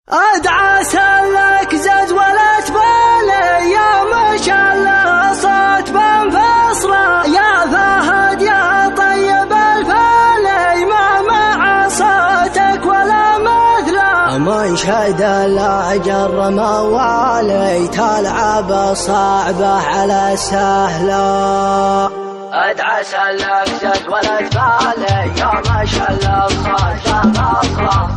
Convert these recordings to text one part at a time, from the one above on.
ادعى سلك زز ولا تبالي يا ما شاء الله صوت بنفصله يا فهد يا طيب الفالي ما مع صوتك ولا مثله من شهد الاجر موالي تلعب صعبه على سهله ادعى سلك زز ولا تبالي يا ما شاء الله صوت بنفصله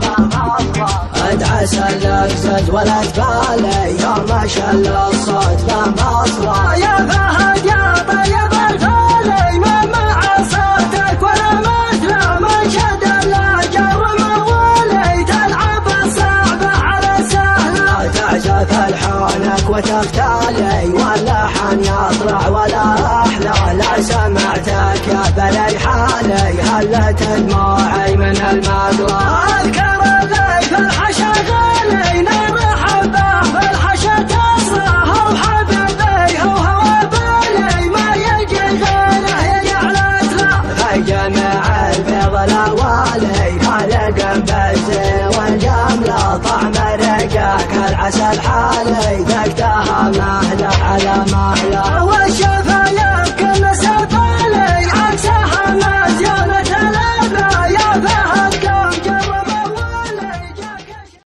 ادعى سلك زد ولا تبالي يا ما شاء الله الصوت بمصره يا فهد يا طيب الفالي ما مع صوتك ولا مثله من شد الاجر موالي تلعب الصعبه على سهله تعزف الحانك وتختالي واللحن يطلع ولا احلى لا سمعتك يا بلي حالي هلت دموعي من المقلة اذكر في الحشا غالي نرحب به في الحشا تصرح وحبيبي هو بالي ما يجي غيره يجعلت له في جميع البيض الاوالي خالق بالزين والجمله طعم رقاك العسل حالي ذقتها مهله على مهله